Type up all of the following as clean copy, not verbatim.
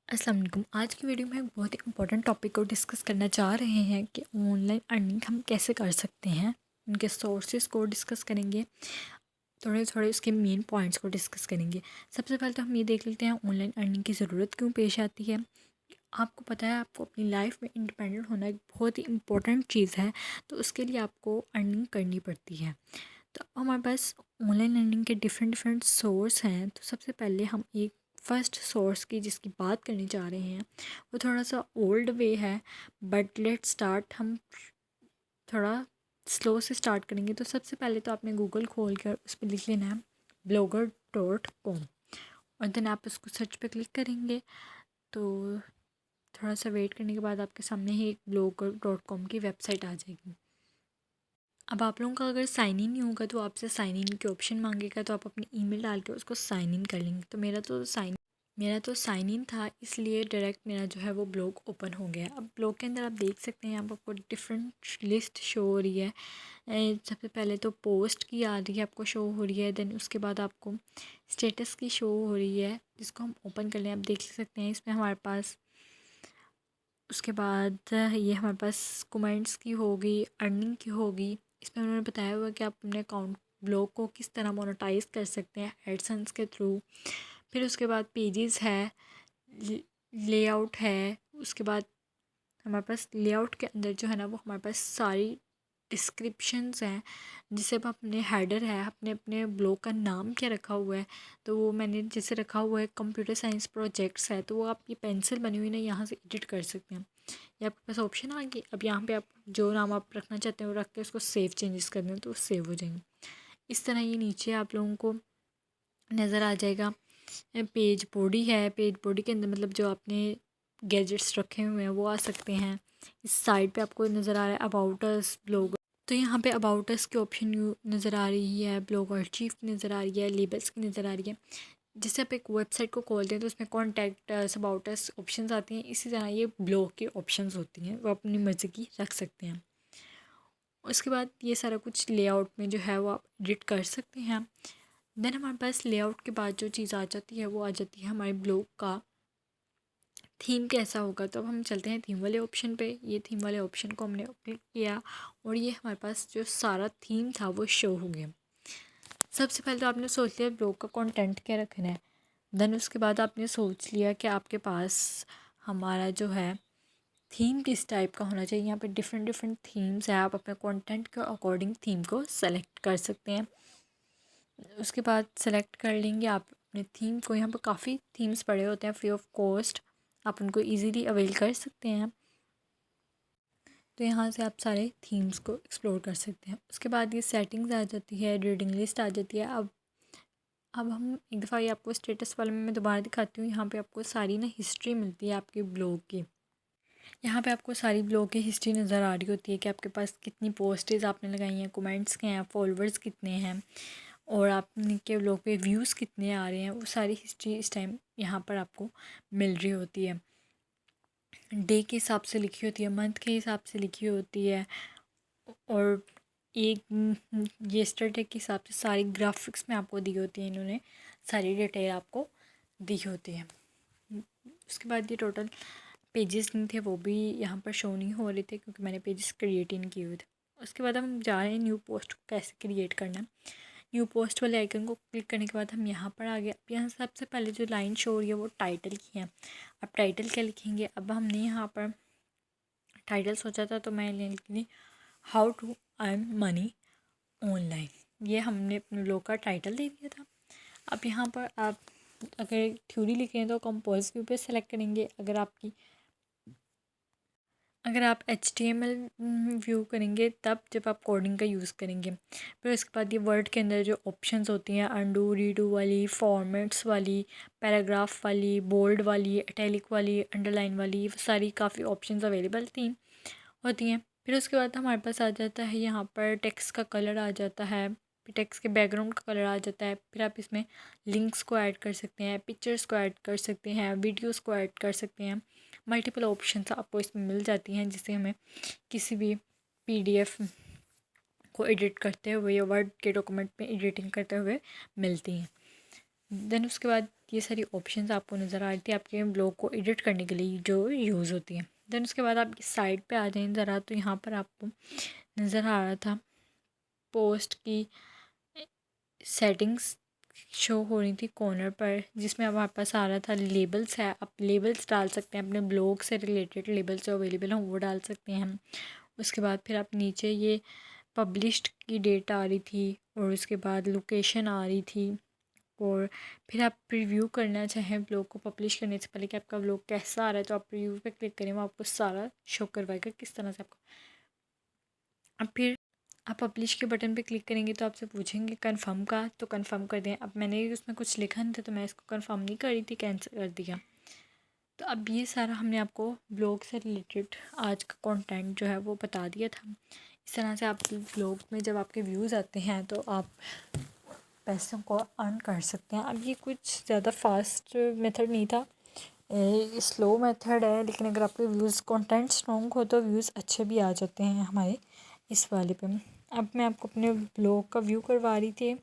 अस्सलाम वालेकुम। आज की वीडियो में एक बहुत ही इंपॉर्टेंट टॉपिक को डिस्कस करना चाह रहे हैं कि ऑनलाइन अर्निंग हम कैसे कर सकते हैं। उनके सोर्सेज को डिस्कस करेंगे, थोड़े थोड़े उसके मेन पॉइंट्स को डिस्कस करेंगे। सबसे पहले तो हम ये देख लेते हैं ऑनलाइन अर्निंग की ज़रूरत क्यों पेश आती है। आपको पता है आपको अपनी लाइफ में इंडिपेंडेंट होना एक बहुत ही इंपॉर्टेंट चीज़ है, तो उसके लिए आपको अर्निंग करनी पड़ती है। तो हमारे पास ऑनलाइन लर्निंग के डिफरेंट डिफरेंट सोर्स हैं। तो सबसे पहले हम एक फ़र्स्ट सोर्स की जिसकी बात करने जा रहे हैं, वो थोड़ा सा ओल्ड वे है, बट लेट स्टार्ट। हम थोड़ा स्लो से स्टार्ट करेंगे। तो सबसे पहले तो आपने गूगल खोल कर उस पर लिख लेना है blogger.com, और देन आप उसको सर्च पे क्लिक करेंगे। तो थोड़ा सा वेट करने के बाद आपके सामने ही एक blogger.com की वेबसाइट आ जाएगी। अब आप लोगों का अगर साइन इन नहीं होगा तो आपसे साइन इन के ऑप्शन मांगेगा, तो आप अपनी ईमेल डाल के उसको साइन इन कर लेंगे। तो मेरा तो साइन इन था, इसलिए डायरेक्ट मेरा जो है वो ब्लॉग ओपन हो गया। अब ब्लॉग के अंदर आप देख सकते हैं यहाँ पर आपको डिफरेंट लिस्ट शो हो रही है। सबसे पहले तो पोस्ट की आ रही है, आपको शो हो रही है। देन उसके बाद आपको स्टेटस की शो हो रही है, जिसको हम ओपन कर लें। आप देख सकते हैं इसमें हमारे पास, उसके बाद ये हमारे पास कमेंट्स की होगी, अर्निंग की होगी। इसमें उन्होंने बताया हुआ कि आप अपने अकाउंट ब्लॉग को किस तरह मोनेटाइज कर सकते हैं एडसेंस के थ्रू। फिर उसके बाद पेजेस है, लेआउट है। उसके बाद हमारे पास लेआउट के अंदर जो है ना वो हमारे पास सारी डिस्क्रिप्शंस हैं, जिसे अब अपने हेडर है, अपने अपने ब्लॉग का नाम क्या रखा हुआ है। तो वो मैंने जैसे रखा हुआ है कंप्यूटर साइंस प्रोजेक्ट्स है, तो वो आप ये पेंसिल बनी हुई ना यहाँ से एडिट कर सकते हैं। ये आपके पास ऑप्शन आ गई। अब यहाँ पे आप जो नाम आप रखना चाहते हैं वो रख के उसको सेव चेंजेस कर दें तो वो सेव हो जाएंगे। इस तरह ये नीचे आप लोगों को नज़र आ जाएगा। पेज बॉडी है, पेज बॉडी के अंदर मतलब जो आपने गैजेट्स रखे हुए हैं वो आ सकते हैं। इस साइड पे आपको नज़र आ रहा है अबाउट अस ब्लॉग, तो यहाँ पे अबाउट अस की ऑप्शन नज़र आ रही है, ब्लॉग आर्चीव की नज़र आ रही है, लेबल्स की नज़र आ रही है। जैसे आप एक वेबसाइट को खोलते हैं तो उसमें contact us, about us options आती हैं, इसी तरह ये ब्लॉग की ऑप्शंस होती हैं, वो अपनी मर्ज़ी की रख सकते हैं। उसके बाद ये सारा कुछ लेआउट में जो है वो आप एडिट कर सकते हैं। देन हमारे पास लेआउट के बाद जो चीज़ आ जाती है वो आ जाती है हमारे ब्लॉग का थीम कैसा होगा। तो अब हम चलते हैं थीम वाले ऑप्शन पे। ये थीम वाले ऑप्शन को हमने क्लिक किया और ये हमारे पास जो सारा थीम था वो शो हो गया। सबसे पहले तो आपने सोच लिया ब्लॉग का कंटेंट क्या रखना है। देन उसके बाद आपने सोच लिया कि आपके पास हमारा जो है थीम किस टाइप का होना चाहिए। यहाँ पे डिफरेंट डिफरेंट थीम्स है, आप अपने कंटेंट के अकॉर्डिंग थीम को सेलेक्ट कर सकते हैं। उसके बाद सेलेक्ट कर लेंगे आप अपने थीम को। यहाँ पर काफ़ी थीम्स पड़े होते हैं फ्री ऑफ कॉस्ट, आप उनको इजीली अवेल कर सकते हैं। तो यहाँ से आप सारे थीम्स को एक्सप्लोर कर सकते हैं। उसके बाद ये सेटिंग्स आ जाती है, रीडिंग लिस्ट आ जाती है। अब हम एक दफ़ा ये आपको स्टेटस वाले में मैं दोबारा दिखाती हूँ। यहाँ पे आपको सारी ना हिस्ट्री मिलती है आपके ब्लॉग की। यहाँ पे आपको सारी ब्लॉग की हिस्ट्री नज़र आ रही होती है कि आपके पास कितनी पोस्टेज आपने लगाई हैं, कमेंट्स के हैं, फॉलोअर्स कितने हैं, और आपके ब्लॉग पे व्यूज़ कितने आ रहे हैं। वो सारी हिस्ट्री इस टाइम यहाँ पर आपको मिल रही होती है। डे के हिसाब से लिखी होती है, मंथ के हिसाब से लिखी होती है, और एक येस्टरडे के हिसाब से सारी ग्राफिक्स में आपको दी होती है। इन्होंने सारी डिटेल आपको दी होती है। उसके बाद ये टोटल पेजेस नहीं थे, वो भी यहाँ पर शो नहीं हो रहे थे क्योंकि मैंने पेजेस क्रिएट इन किए हुए थे। उसके बाद हम जा रहे हैं न्यू पोस्ट को कैसे क्रिएट करना है। न्यू पोस्ट वाले आइकन को क्लिक करने के बाद हम यहाँ पर आ गए। अब यहाँ सबसे पहले जो लाइन शो हो रही है वो टाइटल की है। अब टाइटल क्या लिखेंगे। अब हमने यहाँ पर टाइटल सोचा था तो मैं लिखी how to earn money online. ये हमने अपने ब्लॉग का टाइटल दे दिया था। अब यहाँ पर आप अगर थ्योरी लिख रहे हैं तो कंपोज व्यू पे सेलेक्ट करेंगे। अगर आप HTML व्यू करेंगे तब जब आप कोडिंग का यूज़ करेंगे। फिर उसके बाद ये वर्ड के अंदर जो ऑप्शंस होती हैं, अंडू, रीडू वाली, फॉर्मेट्स वाली, पैराग्राफ वाली, बोल्ड वाली, इटैलिक वाली, अंडरलाइन वाली, ये सारी काफ़ी ऑप्शंस अवेलेबल होती हैं। फिर उसके बाद हमारे पास आ जाता है यहाँ पर टेक्स्ट का कलर आ जाता है, फिर टेक्स्ट के बैकग्राउंड का कलर आ जाता है। फिर आप इसमें लिंक्स को ऐड कर सकते हैं, पिक्चर्स को ऐड कर सकते हैं, वीडियोस को ऐड कर सकते हैं। मल्टीपल ऑप्शंस आपको इसमें मिल जाती हैं, जिससे हमें किसी भी PDF को एडिट करते हुए या वर्ड के डॉक्यूमेंट में एडिटिंग करते हुए मिलती हैं। देन उसके बाद ये सारी ऑप्शंस आपको नज़र आ रही थी आपके ब्लॉग को एडिट करने के लिए जो यूज़ होती हैं। देन उसके बाद आप साइड पे आ जाएं ज़रा, तो यहाँ पर आपको नज़र आ रहा था पोस्ट की सेटिंग्स शो हो रही थी कॉर्नर पर, जिसमें अब हमारे पास आ रहा था लेबल्स है। आप लेबल्स डाल सकते हैं, अपने ब्लॉग से रिलेटेड लेबल्स जो अवेलेबल हैं वो डाल सकते हैं हम। उसके बाद फिर आप नीचे ये पब्लिश्ड की डेट आ रही थी और उसके बाद लोकेशन आ रही थी, और फिर आप प्रीव्यू करना चाहें ब्लॉग को पब्लिश करने से पहले कि आपका ब्लॉग कैसा आ रहा है, तो आप प्रीव्यू पे क्लिक करें, वो आपको सारा शो करवाएगा किस तरह से आपको। अब फिर आप पब्लिश के बटन पे क्लिक करेंगे तो आपसे पूछेंगे कंफर्म का, तो कंफर्म कर दें। अब मैंने उसमें कुछ लिखा नहीं था तो मैं इसको कंफर्म नहीं करी थी, कैंसिल कर दिया। तो अब ये सारा हमने आपको ब्लॉग से रिलेटेड आज का कंटेंट जो है वो बता दिया था। इस तरह से आप ब्लॉग में जब आपके व्यूज़ आते हैं तो आप पैसों को अर्न कर सकते हैं। अब ये कुछ ज़्यादा फास्ट मेथड नहीं था, स्लो मेथड है, लेकिन अगर आपके व्यूज़ कंटेंट स्ट्रॉन्ग हो तो व्यूज़ अच्छे भी आ जाते हैं हमारे इस वाले पे। अब मैं आपको अपने ब्लॉग का व्यू करवा रही थी,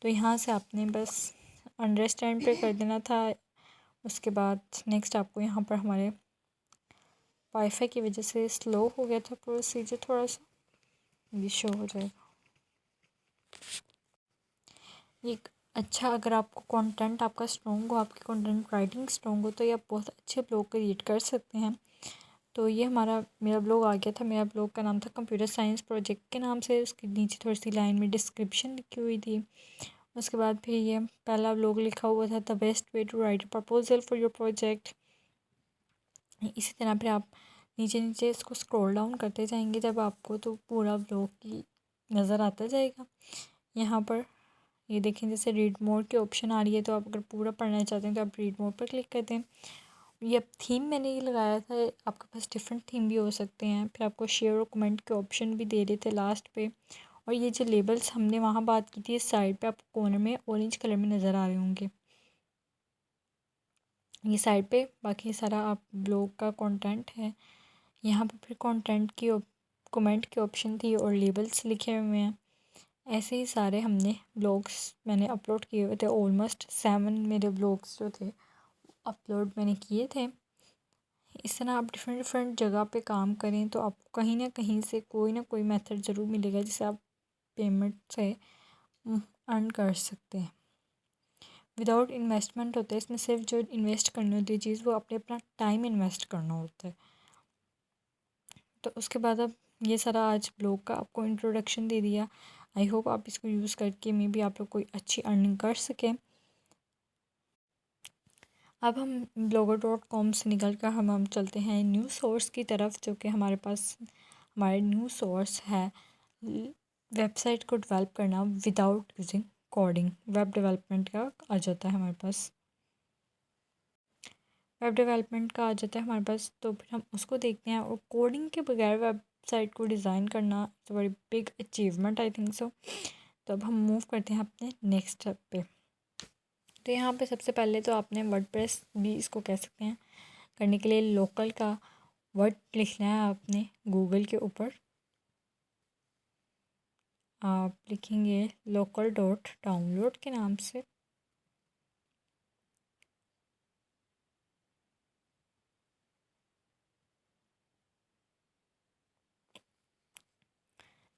तो यहाँ से आपने बस अंडरस्टैंड पे कर देना था। उसके बाद नेक्स्ट आपको यहाँ पर हमारे वाईफाई की वजह से स्लो हो गया था प्रोसीजर थोड़ा सा, ये शो हो जाएगा। एक अच्छा, अगर आपको कंटेंट आपका स्ट्रॉन्ग हो, आपकी कंटेंट राइटिंग स्ट्रॉन्ग हो, तो ये आप बहुत अच्छे ब्लॉग क्रिएट कर सकते हैं। तो ये मेरा ब्लॉग आ गया था। मेरा ब्लॉग का नाम था कंप्यूटर साइंस प्रोजेक्ट के नाम से। उसके नीचे थोड़ी सी लाइन में डिस्क्रिप्शन लिखी हुई थी। उसके बाद फिर ये पहला ब्लॉग लिखा हुआ था the best way to write a proposal for your project. इसी तरह फिर आप नीचे नीचे इसको स्क्रॉल डाउन करते जाएंगे जब आपको, तो पूरा ब्लॉग की नज़र आता जाएगा। यहाँ पर ये देखें, जैसे रीड मोर की ऑप्शन आ रही है, तो आप अगर पूरा पढ़ना चाहते हैं तो आप रीड मोर पर क्लिक करते हैं। ये अब थीम मैंने ये लगाया था, आपके पास डिफरेंट थीम भी हो सकते हैं। फिर आपको शेयर और कमेंट के ऑप्शन भी दे रहे थे लास्ट पे। और ये जो लेबल्स हमने वहाँ बात की थी, इस साइड पे आपको कॉर्नर में ऑरेंज कलर में नज़र आ रहे होंगे, ये साइड पे बाकी सारा आप ब्लॉग का कंटेंट है। यहाँ पे फिर कंटेंट की कमेंट की ऑप्शन थी और लेबल्स लिखे हुए हैं। ऐसे ही सारे हमने ब्लॉग्स मैंने अपलोड किए हुए थे। ऑलमोस्ट 7 मेरे ब्लॉग्स जो थे अपलोड मैंने किए थे। इस तरह आप डिफरेंट डिफरेंट जगह पे काम करें तो आपको कहीं ना कहीं से कोई ना कोई मेथड ज़रूर मिलेगा जिससे आप पेमेंट से अर्न कर सकते हैं। विदाउट इन्वेस्टमेंट होता है इसमें, सिर्फ जो इन्वेस्ट करनी होती है चीज़ वो आपने अपना टाइम इन्वेस्ट करना होता है। तो उसके बाद अब ये सारा आज ब्लॉग का आपको इंट्रोडक्शन दे दिया। आई होप आप इसको यूज़ करके मे बी आप लोग कोई अच्छी अर्निंग कर सकें। अब हम blogger.com से निकल कर हम चलते हैं न्यूज़ सोर्स की तरफ, जो कि हमारे पास हमारे न्यूज़ सोर्स है वेबसाइट को डेवलप करना without using coding. Web development का आ जाता है हमारे पास, वेब डेवलपमेंट का आ जाता है हमारे पास। तो फिर हम उसको देखते हैं। और कोडिंग के बगैर वेबसाइट को डिज़ाइन करना तो बड़ी big achievement I think so. तो अब हम मूव करते हैं अपने नेक्स्ट स्टेप पे। तो यहाँ पे सबसे पहले तो आपने वर्डप्रेस भी इसको कह सकते हैं, करने के लिए लोकल का वर्ड लिखना है आपने गूगल के ऊपर। आप लिखेंगे लोकल डॉट डाउनलोड के नाम से।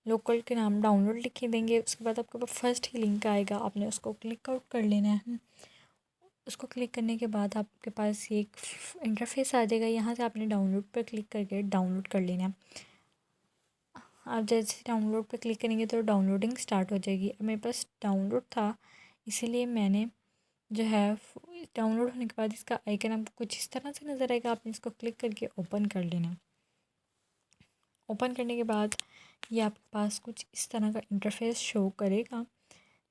लोकल के नाम डाउनलोड लिख देंगे। उसके बाद आपके पास फर्स्ट ही लिंक आएगा, आपने उसको क्लिक आउट कर लेना है। उसको क्लिक करने के बाद आपके पास ये एक इंटरफेस आ जाएगा। यहाँ से आपने डाउनलोड पर क्लिक करके डाउनलोड कर लेना है। आप जैसे डाउनलोड पर क्लिक करेंगे तो डाउनलोडिंग स्टार्ट हो जाएगी। अब मेरे पास डाउनलोड था इसीलिए मैंने जो है डाउनलोड होने के बाद इसका आइकन आपको कुछ इस तरह से नज़र आएगा। आपने इसको क्लिक करके ओपन कर लेना। ओपन करने के बाद ये आपके पास कुछ इस तरह का इंटरफेस शो करेगा,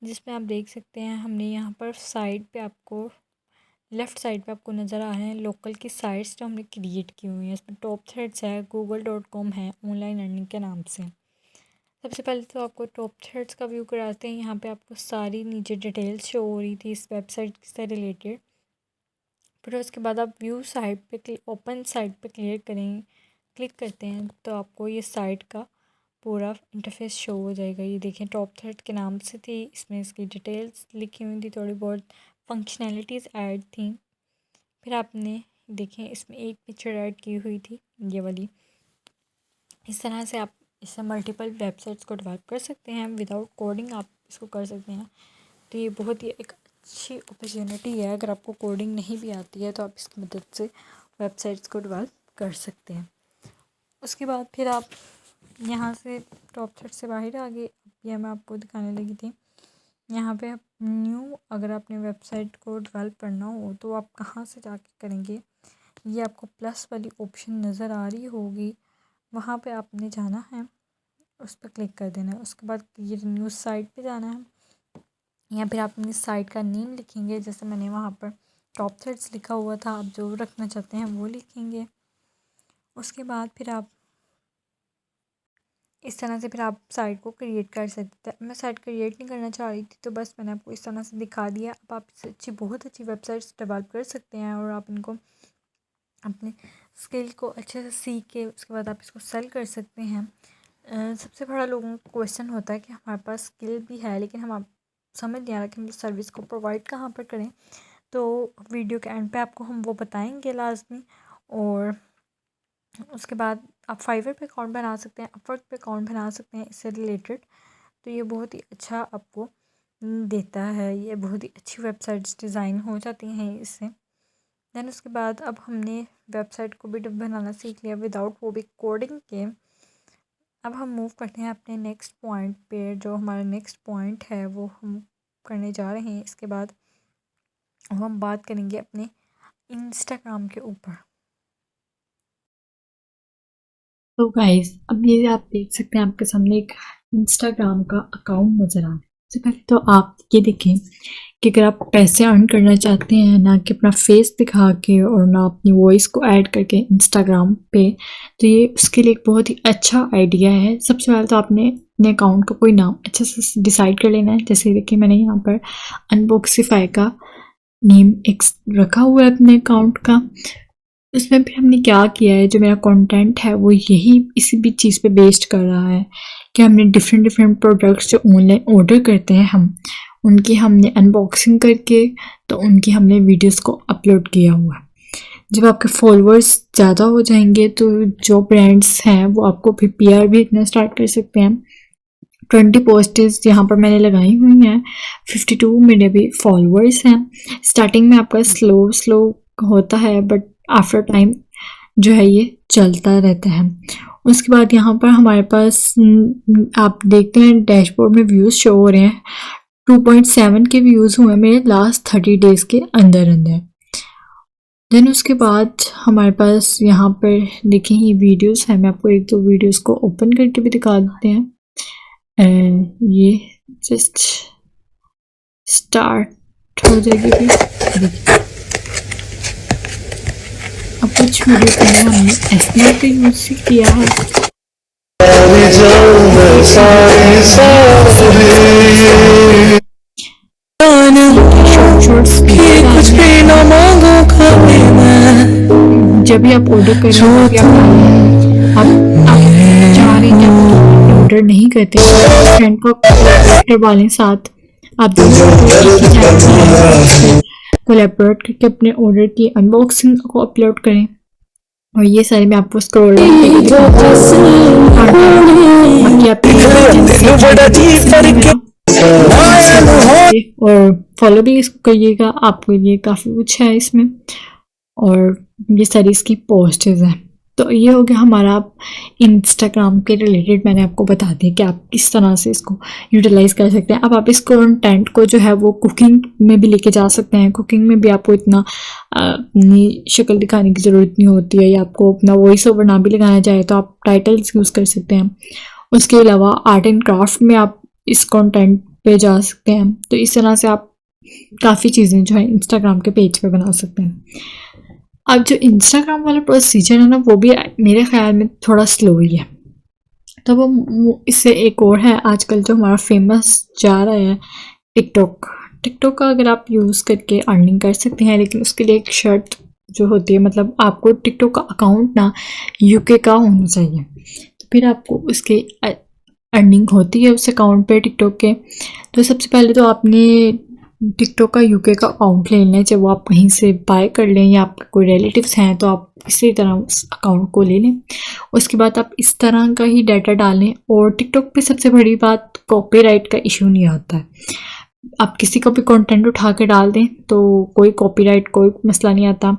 जिसमें आप देख सकते हैं हमने यहाँ पर साइड पे आपको लेफ़्ट साइड पे आपको नज़र आ रहे हैं लोकल की साइट्स जो हमने क्रिएट की हुई हैं। इसमें टॉप थ्रेड्स है, google.com है ऑनलाइन अर्निंग के नाम से। सबसे पहले तो आपको टॉप थ्रेड्स का व्यू कराते हैं। यहाँ पे आपको सारी नीचे डिटेल्स शो हो रही थी इस वेबसाइट से रिलेटेड। फिर उसके बाद आप व्यू साइट पे ओपन साइट पे क्लिक करते हैं तो आपको ये साइट का पूरा इंटरफेस शो हो जाएगा। ये देखें टॉप थ्रेड के नाम से थी, इसमें इसकी डिटेल्स लिखी हुई थी थोड़ी बहुत। फंक्शनैलिटीज़ ऐड थी। फिर आपने देखें इसमें एक पिक्चर ऐड की हुई थी, ये वाली। इस तरह से आप इससे मल्टीपल वेबसाइट्स को डेवलप कर सकते हैं। विदाउट कोडिंग आप इसको कर सकते हैं। तो ये बहुत ही एक अच्छी अपॉर्चुनिटी है। अगर आपको कोडिंग नहीं भी आती है तो आप इसकी मदद से वेबसाइट्स को डेवलप कर सकते हैं। उसके बाद फिर आप यहाँ से टॉप थर्ड से बाहर आ गए। ये मैं आपको दिखाने लगी थी। यहाँ पे आप न्यू, अगर आपने वेबसाइट को डेवलप करना हो तो आप कहाँ से जाके करेंगे, ये आपको प्लस वाली ऑप्शन नज़र आ रही होगी, वहाँ पे आपने जाना है, उस पर क्लिक कर देना है। उसके बाद ये न्यूज़ साइट पे जाना है। या फिर आप अपनी साइट का नेम लिखेंगे, जैसे मैंने वहाँ पर टॉप थ्रेड्स लिखा हुआ था, आप जो रखना चाहते हैं वो लिखेंगे। उसके बाद फिर आप इस तरह से फिर आप साइट को क्रिएट कर सकते हैं। मैं साइट क्रिएट नहीं करना चाह रही थी, तो बस मैंने आपको इस तरह से दिखा दिया। अब आप इससे बहुत अच्छी वेबसाइट्स डेवलप कर सकते हैं और आप इनको अपने स्किल को अच्छे से सीख के उसके बाद आप इसको सेल कर सकते हैं। सबसे बड़ा लोगों को क्वेश्चन होता है कि हमारे पास स्किल भी है, लेकिन हम आप समझ नहीं आ रहा कि हम सर्विस को प्रोवाइड कहाँ पर करें। तो वीडियो के एंड पे आपको हम वो बताएंगे लाजमी। और उसके बाद आप फाइवर पे अकाउंट बना सकते हैं, अपवर्क पे अकाउंट बना सकते हैं इससे रिलेटेड। तो ये बहुत ही अच्छा आपको देता है। ये बहुत ही अच्छी वेबसाइट्स डिज़ाइन हो जाती हैं इससे। दैन उसके बाद अब हमने वेबसाइट को भी बनाना सीख लिया विदाउट वो भी कोडिंग के। अब हम मूव करते हैं अपने नेक्स्ट पॉइंट पे। जो हमारा नेक्स्ट पॉइंट है वो हम करने जा रहे हैं। इसके बाद हम बात करेंगे अपने इंस्टाग्राम के ऊपर। तो गाइस, अब ये आप देख सकते हैं, आपके सामने एक इंस्टाग्राम का अकाउंट नज़र आ रहा है। सबसे पहले तो आप ये देखें कि अगर आप पैसे अर्न करना चाहते हैं, ना कि अपना फेस दिखा के और ना अपनी वॉइस को ऐड करके इंस्टाग्राम पे, तो ये उसके लिए एक बहुत ही अच्छा आइडिया है। सबसे पहले तो आपने अपने अकाउंट का कोई नाम अच्छे से डिसाइड कर लेना है। जैसे देखिए, मैंने यहाँ पर अनबॉक्सिफाई का नेम एक रखा हुआ है अपने अकाउंट का। उसमें फिर हमने क्या किया है, जो मेरा कंटेंट है वो यही इसी भी चीज़ पे बेस्ड कर रहा है कि हमने डिफरेंट प्रोडक्ट्स जो ऑनलाइन ऑर्डर करते हैं हम उनकी हमने अनबॉक्सिंग करके तो उनकी हमने वीडियोस को अपलोड किया हुआ है। जब आपके फॉलोअर्स ज़्यादा हो जाएंगे तो जो ब्रांड्स हैं वो आपको फिर PR भी इतना स्टार्ट कर सकते हैं। 20 पोस्टेज यहाँ पर मैंने लगाई हुई हैं। 52 मेरे भी फॉलोअर्स हैं। स्टार्टिंग में आपका स्लो होता है, बट आफ्टर टाइम जो है ये चलता रहता है। उसके बाद यहाँ पर हमारे पास आप देखते हैं डैशबोर्ड में व्यूज़ शो हो रहे हैं। 2.7 के व्यूज़ हुए मेरे लास्ट 30 डेज़ के अंदर। देन उसके बाद हमारे पास यहाँ पर देखें ये वीडियोस है। मैं आपको एक दो वीडियोस को ओपन करके भी दिखा देते हैं। ये जस्ट स्टार्ट हो जाएगी भी। देखिए, अब कुछ वीडियो के लिए हमने SBR का यूज़ किया है। जब भी आप ऑर्डर करें, आप चाह रहे हैं कि आप ऑर्डर नहीं करते, फ्रेंड को करवा लें साथ, आप कोलैबोरेट करके अपने ऑर्डर की अनबॉक्सिंग को अपलोड करें। और ये सारे मैं आपको स्क्रॉल और फॉलो भी इसको करिएगा, आपको ये काफ़ी कुछ है इसमें। और ये सारी इसकी पोस्टेज हैं। तो ये हो गया हमारा इंस्टाग्राम के रिलेटेड, मैंने आपको बता दिया कि आप किस तरह से इसको यूटिलाइज़ कर सकते हैं। अब आप इस कंटेंट को जो है वो कुकिंग में भी लेके जा सकते हैं। कुकिंग में भी आपको इतना अपनी शक्ल दिखाने की ज़रूरत नहीं होती है, या आपको अपना वॉइस ओवर ना भी लगाना चाहे तो आप टाइटल्स यूज़ कर सकते हैं। उसके अलावा आर्ट एंड क्राफ्ट में आप इस कंटेंट पे जा सकते हैं। तो इस तरह से आप काफ़ी चीज़ें जो है इंस्टाग्राम के पेज पे बना सकते हैं। अब जो इंस्टाग्राम वाला प्रोसीजर है ना, वो भी मेरे ख्याल में थोड़ा स्लो ही है। तो वो इससे एक और है आजकल जो हमारा फेमस जा रहा है, टिकटॉक। टिकटॉक का अगर आप यूज़ करके अर्निंग कर सकते हैं, लेकिन उसके लिए एक शर्त जो होती है, मतलब आपको टिकटॉक का अकाउंट ना UK का होना चाहिए, तो फिर आपको उसके अर्निंग होती है उस अकाउंट पे टिकटॉक के। तो सबसे पहले तो आपने टिकटॉक का यूके का अकाउंट ले लें, चाहे वो आप कहीं से बाय कर लें या आपके कोई रिलेटिव्स हैं तो आप किसी तरह उस अकाउंट को ले लें। उसके बाद आप इस तरह का ही डाटा डालें। और टिकटॉक पे सबसे बड़ी बात कॉपीराइट का इशू नहीं आता है। आप किसी का भी कंटेंट उठा के डाल दें तो कोई कॉपीराइट कोई मसला नहीं आता।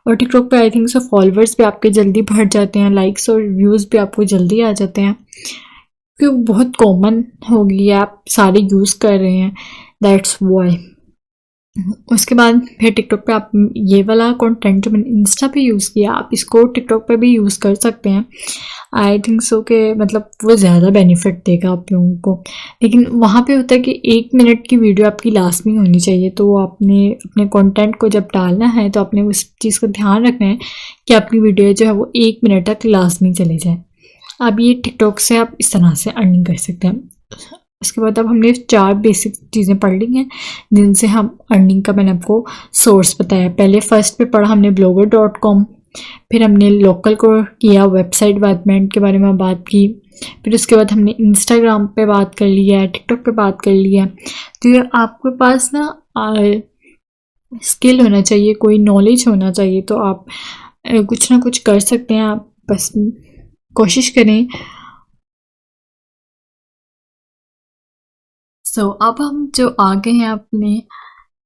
और टिकटॉक पे आई थिंक सो फॉलोअर्स भी आपके जल्दी बढ़ जाते हैं, लाइक्स और व्यूज़ भी आपको जल्दी आ जाते हैं, क्योंकि बहुत कॉमन हो गई है, आप सारे यूज़ कर रहे हैं, दैट्स वाई। उसके बाद फिर टिकटॉक पे आप ये वाला कंटेंट जो मैंने इंस्टा पे यूज़ किया आप इसको टिकटॉक पे भी यूज़ कर सकते हैं। आई थिंक सो कि मतलब वो ज़्यादा बेनिफिट देगा आप लोगों को। लेकिन वहाँ पे होता है कि 1 मिनट की वीडियो आपकी लाजमी होनी चाहिए, तो आपने अपने कंटेंट को जब डालना है तो आपने उस चीज़ को ध्यान रखना है कि आपकी वीडियो जो है वो 1 मिनट तक लाजमी चली जाए। अब ये टिकटॉक से आप इस तरह से अर्निंग कर सकते हैं। उसके बाद अब हमने 4 बेसिक चीज़ें पढ़ ली हैं जिनसे हम अर्निंग का मैंने आपको सोर्स बताया। पहले फर्स्ट पे पढ़ा हमने blogger.com, फिर हमने लोकल को किया, वेबसाइट डेवलपमेंट के बारे में बात की, फिर उसके बाद हमने इंस्टाग्राम पे बात कर लिया है, टिकटॉक पे बात कर लिया। तो ये आपके पास ना स्किल होना चाहिए, कोई नॉलेज होना चाहिए, तो आप कुछ ना कुछ कर सकते हैं। आप बस कोशिश करें। सो अब हम जो आ गए हैं अपने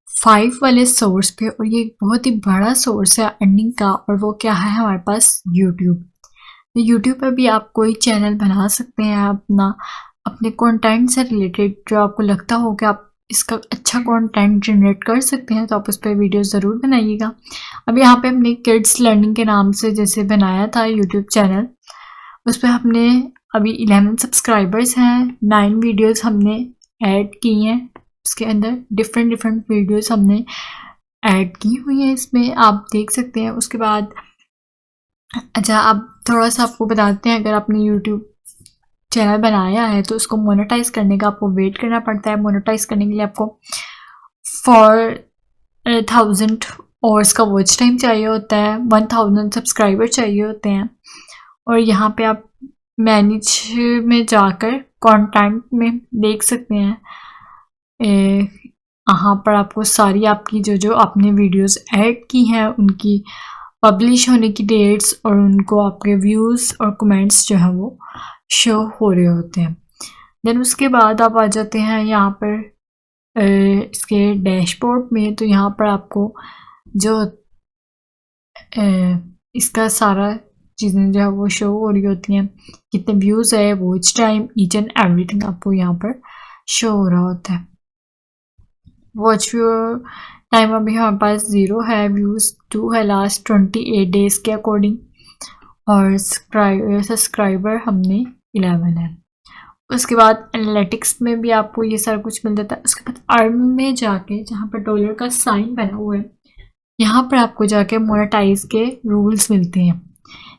5 वाले सोर्स पे, और ये बहुत ही बड़ा सोर्स है अर्निंग का, और वो क्या है हमारे पास यूट्यूब। तो यूट्यूब पर भी आप कोई चैनल बना सकते हैं अपने कंटेंट से रिलेटेड, जो आपको लगता हो कि आप इसका अच्छा कंटेंट जनरेट कर सकते हैं, तो आप उस पर वीडियो ज़रूर बनाइएगा। अब यहाँ पे हमने किड्स लर्निंग के नाम से जैसे बनाया था यूट्यूब चैनल, उस पर हमने अभी 11 सब्सक्राइबर्स हैं, 9 वीडियोस हमने ऐड की हैं, उसके अंदर डिफरेंट वीडियोस हमने ऐड की हुई हैं, इसमें आप देख सकते हैं। उसके बाद अच्छा, अब थोड़ा सा आपको बताते हैं, अगर आपने यूट्यूब चैनल बनाया है तो उसको मोनेटाइज करने का आपको वेट करना पड़ता है। मोनेटाइज करने के लिए आपको 4000 आवर्स का वॉच टाइम चाहिए होता है, 1000 सब्सक्राइबर चाहिए होते हैं। और यहाँ पे आप मैनेज में जाकर कंटेंट में देख सकते हैं, यहाँ पर आपको सारी आपकी जो आपने वीडियोस ऐड की हैं उनकी पब्लिश होने की डेट्स और उनको आपके व्यूज़ और कमेंट्स जो है वो शो हो रहे होते हैं। देन उसके बाद आप आ जाते हैं यहाँ पर इसके डैशबोर्ड में, तो यहाँ पर आपको जो इसका सारा चीज़ें जो है वो शो हो रही होती हैं, कितने व्यूज़ है, watch time, each and everything आपको यहाँ पर शो हो रहा होता है। वॉच व्यू टाइम अभी हमारे पास 0 है, व्यूज़ 2 है लास्ट 28 डेज़ के अकॉर्डिंग, और सब्सक्राइबर हमने 11 है। उसके बाद एनालिटिक्स में भी आपको ये सारा कुछ मिल जाता है। उसके बाद अर्न में जाके जहाँ पर डॉलर का साइन बना हुआ है, यहाँ पर आपको जाके मोनेटाइज के रूल्स मिलते हैं।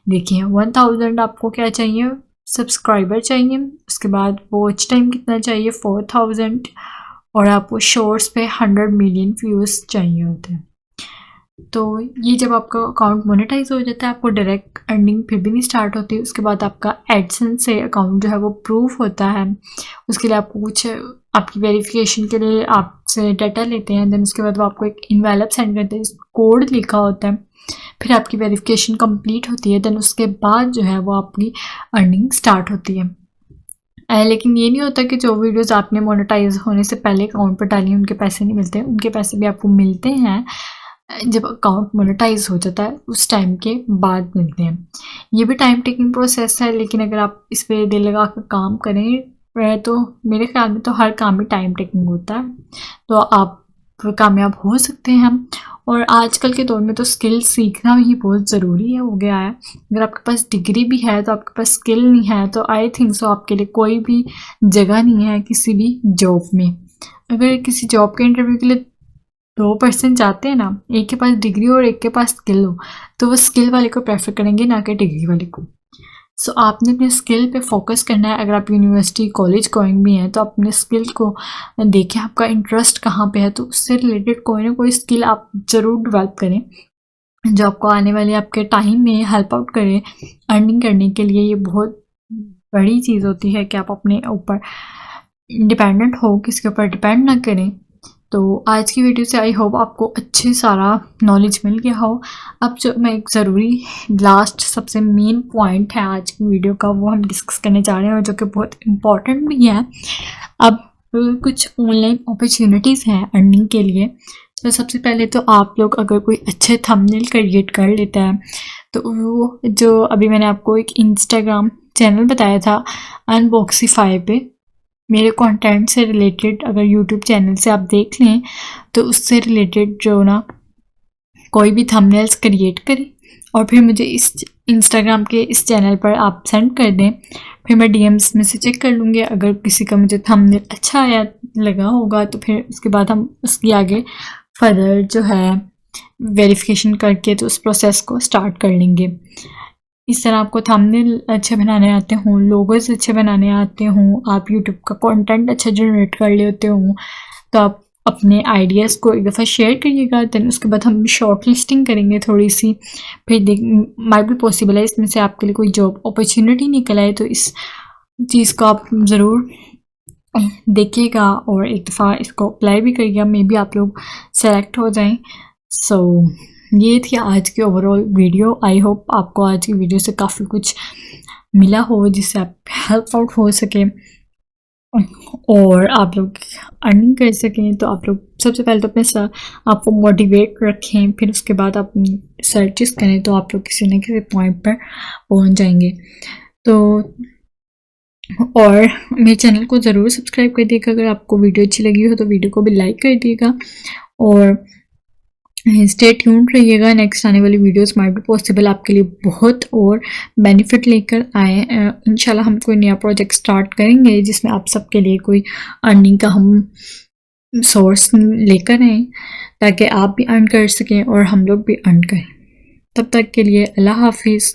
देखिए 1000 आपको क्या चाहिए, सब्सक्राइबर चाहिए, उसके बाद वॉच टाइम कितना चाहिए 4000, और आपको शॉर्ट्स पे 100 मिलियन व्यूज़ चाहिए होते हैं। तो ये जब आपका अकाउंट मोनेटाइज हो जाता है, आपको डायरेक्ट अर्निंग फिर भी नहीं स्टार्ट होती। उसके बाद आपका एडसेंस से अकाउंट जो है वो प्रूफ होता है, उसके लिए आपको कुछ आपकी वेरिफिकेशन के लिए आपसे डाटा लेते हैं। देन उसके बाद वो आपको एक इनवेलप सेंड करते हैं, कोड लिखा होता है, फिर आपकी वेरिफिकेशन कंप्लीट होती है। देन उसके बाद जो है वो आपकी अर्निंग स्टार्ट होती है। लेकिन ये नहीं होता कि जो वीडियोस आपने मोनेटाइज होने से पहले अकाउंट पर डाली उनके पैसे नहीं मिलते, उनके पैसे भी आपको मिलते हैं जब अकाउंट मोनेटाइज हो जाता है, उस टाइम के बाद मिलते हैं। ये भी टाइम टेकिंग प्रोसेस है, लेकिन अगर आप इस पर दिल लगा कर काम करें तो मेरे ख्याल में तो हर काम में टाइम टेकिंग होता है, तो आप कामयाब हो सकते हैं। और आजकल के दौर में तो स्किल सीखना ही बहुत ज़रूरी है हो गया है। अगर आपके पास डिग्री भी है तो आपके पास स्किल नहीं है तो आई थिंक सो आपके लिए कोई भी जगह नहीं है किसी भी जॉब में। अगर किसी जॉब के इंटरव्यू के लिए 2 पर्सन जाते हैं ना, एक के पास डिग्री और एक के पास स्किल हो, तो वो स्किल वाले को प्रेफर करेंगे ना कि डिग्री वाले को। सो आपने अपने स्किल पे फोकस करना है। अगर आप यूनिवर्सिटी कॉलेज गोइंग भी हैं तो अपने स्किल को देखें, आपका इंटरेस्ट कहाँ पे है, तो उससे रिलेटेड कोई ना कोई स्किल आप ज़रूर डेवलप करें जो आपको आने वाले आपके टाइम में हेल्प आउट करे अर्निंग करने के लिए। ये बहुत बड़ी चीज़ होती है कि आप अपने ऊपर डिपेंडेंट हो, किसी के ऊपर डिपेंड ना करें। तो आज की वीडियो से आई होप आपको अच्छे सारा नॉलेज मिल गया हो। अब जो मैं एक ज़रूरी लास्ट सबसे मेन पॉइंट है आज की वीडियो का वो हम डिस्कस करने जा रहे हैं, जो कि बहुत इम्पॉर्टेंट भी है। अब कुछ ऑनलाइन अपॉर्चुनिटीज़ हैं अर्निंग के लिए। तो सबसे पहले तो आप लोग अगर कोई अच्छे थंबनेल क्रिएट कर लेता है तो वो जो अभी मैंने आपको एक इंस्टाग्राम चैनल बताया था अनबॉक्सीफाई पे, मेरे कंटेंट से रिलेटेड अगर यूट्यूब चैनल से आप देख लें तो उससे रिलेटेड जो ना कोई भी थंबनेल्स क्रिएट करें और फिर मुझे इस इंस्टाग्राम के इस चैनल पर आप सेंड कर दें। फिर मैं डीएम्स में से चेक कर लूँगी, अगर किसी का मुझे थंबनेल अच्छा आया लगा होगा तो फिर उसके बाद हम उसकी आगे फर्दर जो है वेरिफिकेशन करके तो उस प्रोसेस को स्टार्ट कर लेंगे। इस तरह आपको थंबनेल अच्छे बनाने आते हों, लोगोस अच्छे बनाने आते हों, आप यूट्यूब का कंटेंट अच्छा जनरेट कर लेते हों, तो आप अपने आइडियाज़ को एक दफ़ा शेयर करिएगा। देन उसके बाद हम शॉर्ट लिस्टिंग करेंगे थोड़ी सी, फिर माइट भी पॉसिबल है इसमें से आपके लिए कोई जॉब अपॉर्चुनिटी निकल आए, तो इस चीज़ को आप ज़रूर देखिएगा और एक दफ़ा इसको अप्लाई भी करिएगा, मे बी आप लोग सेलेक्ट हो जाएं। सो ये थी आज की ओवरऑल वीडियो। आई होप आपको आज की वीडियो से काफ़ी कुछ मिला हो जिससे आप हेल्प आउट हो सके और आप लोग अर्निंग कर सकें। तो आप लोग सबसे पहले तो अपने आपको मोटिवेट रखें, फिर उसके बाद आप सर्चेस करें तो आप लोग किसी न किसी पॉइंट पर पहुंच जाएंगे। तो और मेरे चैनल को ज़रूर सब्सक्राइब कर दिएगा। अगर आपको वीडियो अच्छी लगी हो तो वीडियो को भी लाइक कर दिएगा और स्टे ट्यून्ड रहिएगा। नेक्स्ट आने वाली वीडियोस माइट भी पॉसिबल आपके लिए बहुत और बेनिफिट लेकर आए। इंशाल्लाह हम कोई नया प्रोजेक्ट स्टार्ट करेंगे जिसमें आप सबके लिए कोई अर्निंग का हम सोर्स लेकर आएँ ताकि आप भी अर्न कर सकें और हम लोग भी अर्न करें। तब तक के लिए अल्लाह हाफिज़।